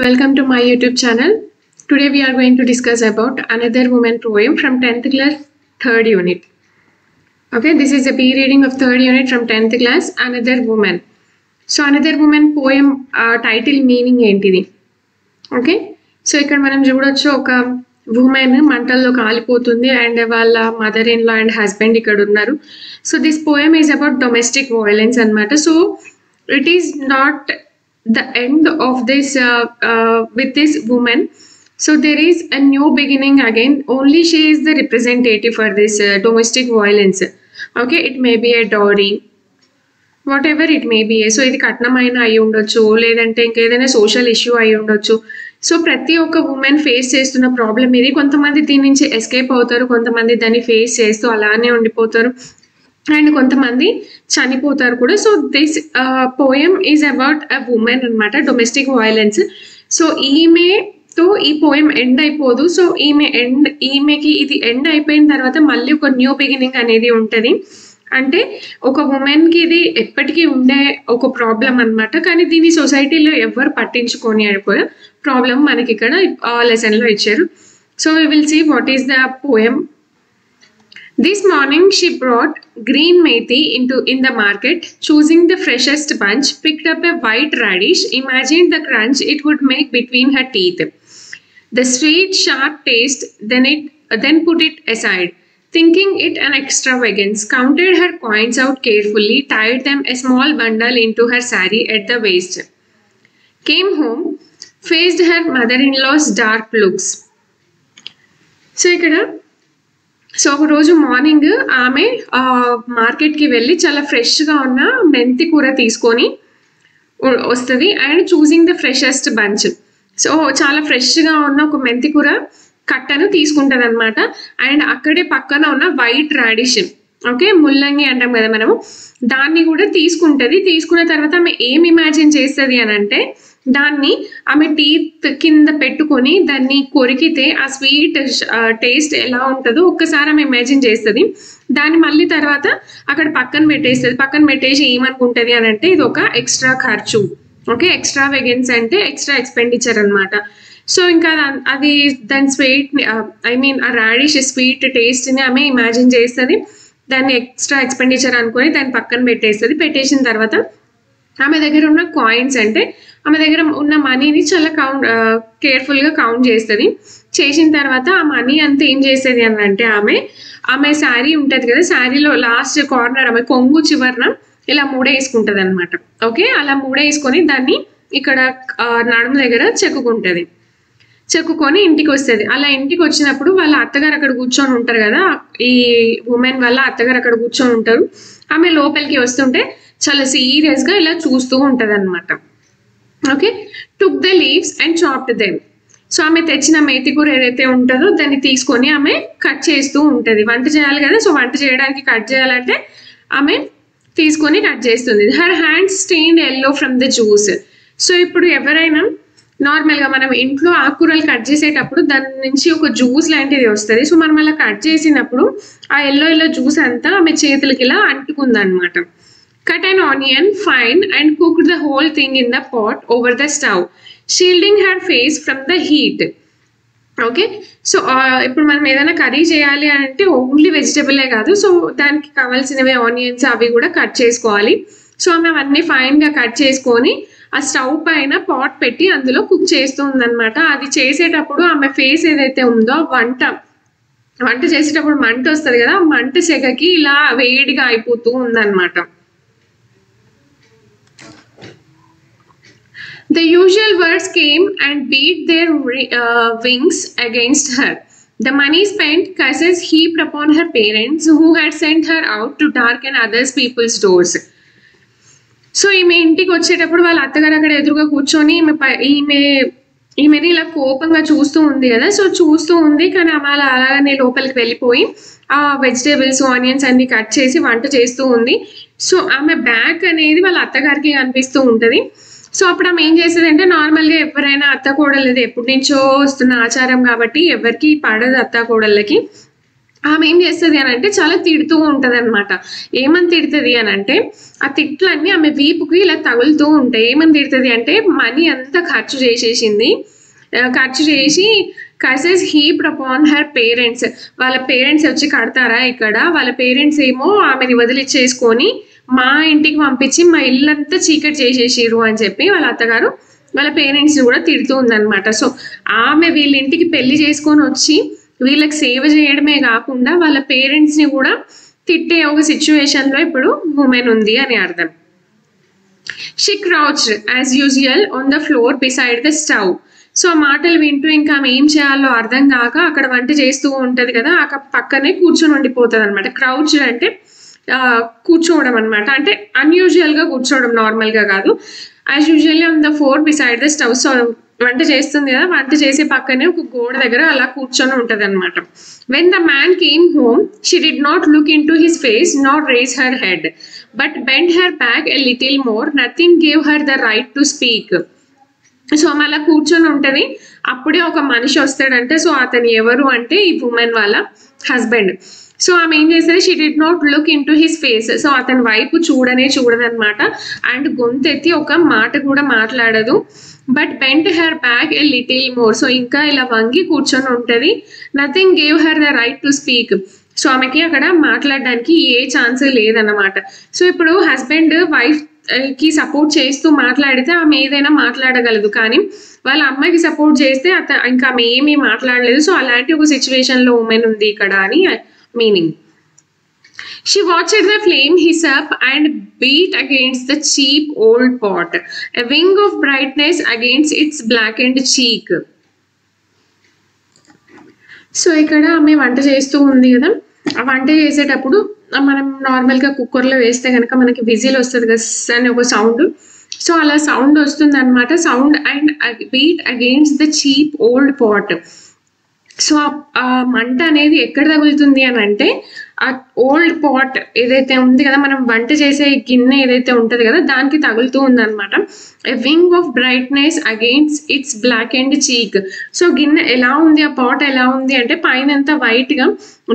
Welcome to my YouTube channel. Today we are going to discuss about another woman poem from 10th class 3rd unit. Okay, this is a B reading of 3rd unit from 10th class, Another Woman. So another woman poem title meaning ఏంటిది? Okay, so ఇక్కడ మనం చూడొచ్చు ఒక woman మంటల్లో కాలిపోతుంది and వాళ్ళ mother in law and husband ఇక్కడ ఉన్నారు. So this poem is about domestic violence అన్నమాట. So it is not the end of this with this woman. So there is a new beginning again. Only she is the representative for this domestic violence. Okay, it may be a dowry, whatever it may be. So ఇది కట్నమైన అయి ఉండొచ్చు, లేదంటే ఇంకేదైనా social issue అయి ఉండొచ్చు. So ప్రతి ఒక్క women face చేస్తున్న ప్రాబ్లం ఇది. కొంతమంది దీని నుంచి ఎస్కేప్ అవుతారు, కొంతమంది దాన్ని ఫేస్ చేస్తూ అలానే ఉండిపోతారు అండ్ కొంతమంది చనిపోతారు కూడా. So this poem is about a women అనమాట, డొమెస్టిక్ వయలెన్స్. సో ఈమెతో ఈ పోయం ఎండ్ అయిపోదు. సో ఈమెకి ఇది ఎండ్ అయిపోయిన తర్వాత మళ్ళీ ఒక న్యూ బిగినింగ్ అనేది ఉంటుంది. అంటే ఒక ఉమెన్కి ఇది ఎప్పటికీ ఉండే ఒక ప్రాబ్లం అనమాట, కానీ దీన్ని సొసైటీలో ఎవరు పట్టించుకొని అయిపోయే ప్రాబ్లం మనకి ఇక్కడ లెసన్లో ఇచ్చారు. So we will see what is the poem. This morning she brought green methi in the market, choosing the freshest bunch, picked up a white radish, imagined the crunch it would make between her teeth. The sweet sharp taste, then put it aside, thinking it an extravagance, counted her coins out carefully, tied them a small bundle into her saree at the waist. Came home, faced her mother-in-law's dark looks. So ikkada ఒక రోజు morning ఆమె మార్కెట్కి వెళ్ళి చాలా ఫ్రెష్గా ఉన్న మెంతి కూర తీసుకొని వస్తుంది and choosing the ఫ్రెషెస్ట్ bunch. So చాలా ఫ్రెష్గా ఉన్న ఒక మెంతి కూర కట్టను తీసుకుంటుంది అనమాట. అండ్ అక్కడే పక్కన ఉన్న వైట్ రాడిష్, ఓకే ముల్లంగి అంటాం కదా మనము, దాన్ని కూడా తీసుకుంటుంది. తీసుకున్న తర్వాత ఆమె ఏం ఇమాజిన్ చేస్తుంది అని అంటే, దాన్ని ఆమె టీత్ కింద పెట్టుకొని దాన్ని కొరికితే ఆ స్వీట్ టేస్ట్ ఎలా ఉంటుందో ఒక్కసారి ఆమె ఇమాజిన్ చేస్తుంది. దాన్ని మళ్ళీ తర్వాత అక్కడ పక్కన పెట్టేస్తుంది. పక్కన పెట్టేసి ఏమనుకుంటుంది అని అంటే, ఇది ఒక ఎక్స్ట్రా ఖర్చు, ఓకే ఎక్స్ట్రా వెగెన్స్ అంటే ఎక్స్ట్రా ఎక్స్పెండిచర్ అనమాట. సో ఇంకా అది దాని స్వీట్ ఆ రాడిష్ స్వీట్ టేస్ట్ని ఆమె ఇమాజిన్ చేస్తుంది. దాన్ని ఎక్స్ట్రా ఎక్స్పెండిచర్ అనుకొని దాన్ని పక్కన పెట్టేస్తుంది. పెట్టేసిన తర్వాత ఆమె దగ్గర ఉన్న కాయిన్స్ అంటే ఆమె దగ్గర ఉన్న మనీని చాలా కేర్ఫుల్గా కౌంట్ చేస్తుంది. చేసిన తర్వాత ఆ మనీ అంతా ఏం చేస్తుంది అని అంటే, ఆమె శారీ ఉంటుంది కదా, శారీలో లాస్ట్ కార్నర్ ఆమె కొంగు చివరన ఇలా మూడేసుకుంటుంది అనమాట. ఓకే, అలా మూడేసుకొని దాన్ని ఇక్కడ నడుము దగ్గర చెక్కుకొని ఇంటికి వస్తుంది. అలా ఇంటికి వచ్చినప్పుడు వాళ్ళ అత్తగారు అక్కడ కూర్చొని ఉంటారు కదా, ఈ ఉమెన్ వాళ్ళ అత్తగారు అక్కడ కూర్చొని ఉంటారు. ఆమె లోపలికి వస్తుంటే చాలా సీరియస్గా ఇలా చూస్తూ ఉంటుంది అనమాట. Okay, took the leaves and chopped them. So ఆమె తెచ్చిన మేతి కూర ఏదైతే ఉంటుందో దాన్ని తీసుకొని ఆమె కట్ చేస్తూ ఉంటుంది. వంట చేయాలి కదా, సో వంట చేయడానికి కట్ చేయాలంటే ఆమె తీసుకొని కట్ చేస్తుంది. Her hands stained yellow from the juice. So ఇప్పుడు ఎవరైనా నార్మల్గా మనం ఇంట్లో ఆకుకూరలు కట్ చేసేటప్పుడు దాని నుంచి ఒక జ్యూస్ లాంటిది వస్తుంది. సో మనం అలా కట్ చేసినప్పుడు ఆ ఎల్లో జ్యూస్ అంతా ఆమె చేతులకి ఇలా అంటుకుందనమాట. Cut an onion fine and cooked the whole thing in the pot over the stove, shielding her face from the heat. Okay, so ఇప్పుడు మనం ఏదైనా కర్రీ చేయాలి అంటే ఓన్లీ వెజిటబులే కాదు, సో దానికి కావాల్సినవి ఆనియన్స్ అవి కూడా కట్ చేసుకోవాలి. సో ఆమె అవన్నీ ఫైన్గా కట్ చేసుకొని ఆ స్టవ్ పైన పాట్ పెట్టి అందులో కుక్ చేస్తూ ఉందన్నమాట. అది చేసేటప్పుడు ఆమె ఫేస్ ఏదైతే ఉందో వంట చేసేటప్పుడు మంట వస్తుంది కదా, మంట సెగకి ఇలా వేడిగా అయిపోతూ ఉందన్నమాట. The usual birds came and beat their wings against her. The money spent curses heaped upon her parents who had sent her out to darken other people's doors. So ఈమె ఇంటికి వచ్చేటప్పుడు వాళ్ళ అత్తగారు అక్కడ ఎదురుగా కూర్చొని ఈమెని ఇలా కోపంగా చూస్తూ ఉంది కదా. సో చూస్తూ ఉంది, కానీ ఆమె అలానే లోపలికి వెళ్ళిపోయి ఆ వెజిటేబుల్స్ ఆనియన్స్ అన్ని కట్ చేసి వంట చేస్తూ ఉంది. సో ఆమె బ్యాక్ అనేది వాళ్ళ అత్తగారికి కనిపిస్తూ ఉంటుంది. సో అప్పుడు ఆమె ఏం చేస్తుంది అంటే, నార్మల్గా ఎవరైనా అత్త కోడలు ఎప్పటి నుంచో వస్తున్న ఆచారం కాబట్టి ఎవరికి పడదు అత్త కోడళ్ళకి. ఆమె ఏం చేస్తుంది అని అంటే చాలా తిడుతూ ఉంటుంది అనమాట. ఏమని తిడుతుంది అని అంటే ఆ తిట్లన్నీ ఆమె వీపుకి ఇలా తగులుతూ ఉంటాయి. ఏమని తిడుతుంది అంటే మనీ అంతా ఖర్చు చేసేసింది, ఖర్చు చేసి curses heaped upon her parents. వాళ్ళ పేరెంట్స్ వచ్చి కడతారా ఇక్కడ, వాళ్ళ పేరెంట్స్ ఏమో ఆమెని వదిలిచ్చేసుకొని మా ఇంటికి పంపించి మా ఇల్లంతా చీకటి చేసేసిరు అని చెప్పి వాళ్ళ అత్తగారు వాళ్ళ పేరెంట్స్ని కూడా తిడుతూ ఉందన్నమాట. సో ఆమె వీళ్ళ ఇంటికి పెళ్లి చేసుకొని వచ్చి వీళ్ళకి సేవ చేయడమే కాకుండా వాళ్ళ పేరెంట్స్ని కూడా తిట్టే ఒక సిచ్యువేషన్లో ఇప్పుడు ఉమెన్ ఉంది అని అర్థం. She crouched as usual on the floor beside the stove. So ఆ మాటలు వింటూ ఇంకా ఆమె ఏం చేయాలో అర్థం కాక అక్కడ వంట చేస్తూ ఉంటుంది కదా, ఆ పక్కనే కూర్చొని ఉండిపోతుంది అనమాట. క్రౌచ్డ్ అంటే కూర్చోవడం అనమాట, అంటే అన్యూజువల్గా కూర్చోవడం, నార్మల్గా కాదు. As usually on the floor beside the stove. So వంట చేస్తుంది కదా, వంట చేసే పక్కనే ఒక గోడ దగ్గర అలా కూర్చొని ఉంటుంది అనమాట. When the man came home she did not look into his face not raise her head but bend her back a little more. Nothing gave her the right to speak. So అలా కూర్చొని ఉంటుంది. అప్పుడే ఒక మనిషి వస్తాడంటే, so అతను ఎవరు అంటే ఈ ఉమెన్ వాళ్ళ హస్బెండ్. సో ఆమె ఏం చేస్తుంది, she did not look into his face. So అతని వైపు చూడదనమాట. అండ్ గొంతెత్తి ఒక మాట కూడా మాట్లాడదు. But bent her back a little more. So ఇంకా ఇలా వంగి కూర్చొని ఉంటుంది. Nothing gave her the right to speak. So ఆమెకి అక్కడ మాట్లాడడానికి ఏ ఛాన్స్ లేదన్నమాట. సో ఇప్పుడు హస్బెండ్ వైఫ్ కి సపోర్ట్ చేస్తూ మాట్లాడితే ఆమె ఏదైనా మాట్లాడగలదు, కానీ వాళ్ళ అమ్మాయికి సపోర్ట్ చేస్తే ఇంకా ఆమె ఏమీ మాట్లాడలేదు. సో అలాంటి ఒక సిచ్యువేషన్లో ఉమెన్ ఉంది ఇక్కడ అని meaning. She watched the flame hiss up and beat against the cheap old pot, a wing of brightness against its blackened cheek. So ఇక్కడ ఆమె వంట చేస్తూ ఉంది కదా, ఆ వంట చేసేటప్పుడు మనం నార్మల్గా కుక్కర్లో వేస్తే కనుక మనకి విజిల్ వస్తుంది కదా అని ఒక సౌండ్. సో అలా సౌండ్ వస్తుంది అనమాట. Sound and beat against the cheek old pot. So ఆ మంట అనేది ఎక్కడ తగులుతుంది అని అంటే ఆ ఓల్డ్ పాట్ ఏదైతే ఉంది కదా, మనం వంట చేసే గిన్నె ఏదైతే ఉంటుంది కదా దానికి తగులుతూ ఉందన్నమాట. A wing of brightness against its black and cheek. So గిన్నె ఎలా ఉంది, ఆ పాట్ ఎలా ఉంది అంటే పైన అంతా వైట్గా,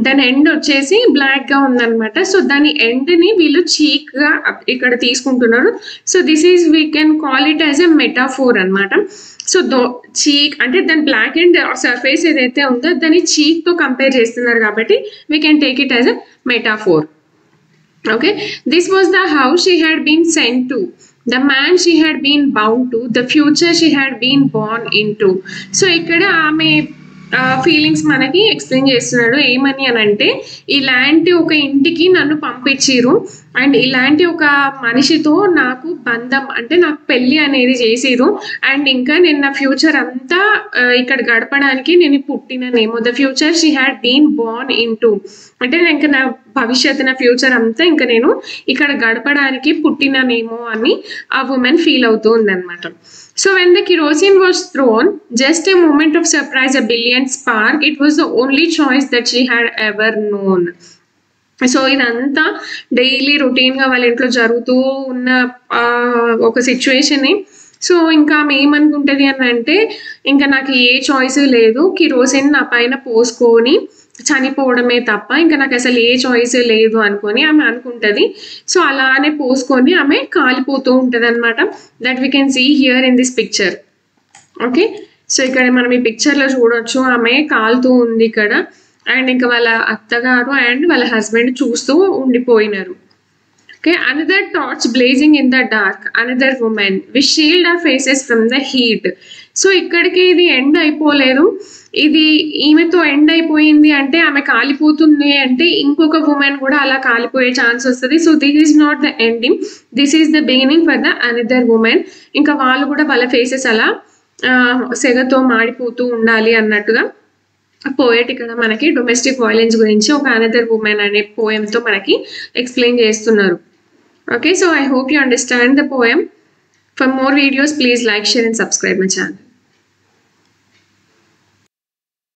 దాని ఎండ్ వచ్చేసి బ్లాక్గా ఉందన్నమాట. సో దాని ఎండ్ని వీళ్ళు చీక్గా ఇక్కడ తీసుకుంటున్నారు. So this is we can call it as a metaphor అనమాట. సో చీక్ అంటే దాని బ్లాక్ అండ్ సర్ఫేస్ ఏదైతే ఉందో దాన్ని చీక్తో కంపేర్ చేస్తున్నారు కాబట్టి we can take it as a metaphor. Okay, this was the house she had been sent to, the man she had been bound to, the future she had been born into. So ఇక్కడ ఆమె feelings మనకి explain చేస్తున్నాడు. ఏమని అని అంటే ఇలాంటి ఒక ఇంటికి నన్ను పంపించిరు అండ్ ఇలాంటి ఒక మనిషితో నాకు బంధం అంటే నాకు పెళ్ళి అనేది చేసిరు అండ్ ఇంకా నేను నా ఫ్యూచర్ అంతా ఇక్కడ గడపడానికి నేను పుట్టిననేమో. The future she had been born into అంటే ఇంకా నా భవిష్యత్తు, నా ఫ్యూచర్ అంతా ఇంకా నేను ఇక్కడ గడపడానికి పుట్టిననేమో అని ఆ ఉమెన్ ఫీల్ అవుతూ ఉందన్నమాట. So when the kerosene was thrown, just a moment of surprise, a brilliant spark, it was the only choice that she had ever known. So ఇదంతా డైలీ రొటీన్గా వాళ్ళ ఇంట్లో జరుగుతూ ఉన్న ఒక సిచ్యువేషన్. సో ఇంకా ఆమె ఏమనుకుంటుంది అని అంటే ఇంకా నాకు ఏ చాయిస్ లేదు, కిరోసిన్ నా పైన పోసుకొని చనిపోవడమే తప్ప ఇంకా నాకు అసలు ఏ చాయిస్ లేదు అనుకొని ఆమె అనుకుంటుంది. సో అలానే పోసుకొని ఆమె కాలిపోతూ ఉంటుంది అనమాట. That we can see here in this picture. Okay, so ఇక్కడ మనం ఈ పిక్చర్లో చూడొచ్చు ఆమె కాలుతూ ఉంది ఇక్కడ అండ్ ఇంకా వాళ్ళ అత్తగారు అండ్ వాళ్ళ హస్బెండ్ చూస్తూ ఉండిపోయినారు. Okay, another torch blazing in the dark, another woman. We shield our faces from the heat. So ఇక్కడికి ఇది ఎండ్ అయిపోలేదు, ఇది ఈమెతో ఎండ్ అయిపోయింది అంటే ఆమె కాలిపోతుంది అంటే ఇంకొక ఉమెన్ కూడా అలా కాలిపోయే ఛాన్స్ వస్తుంది. So this is not the ending, this is the beginning for the another women. ఇంకా వాళ్ళు కూడా వాళ్ళ ఫేసెస్ అలా సెగతో మాడిపోతూ ఉండాలి అన్నట్టుగా పోయట్ ఇక్కడ మనకి డొమెస్టిక్ వైలెన్స్ గురించి ఒక అనదర్ ఉమెన్ అనే పోయంతో మనకి ఎక్స్ప్లెయిన్ చేస్తున్నారు. Okay, so I hope you understand the poem. For more videos, please like, share and subscribe my channel.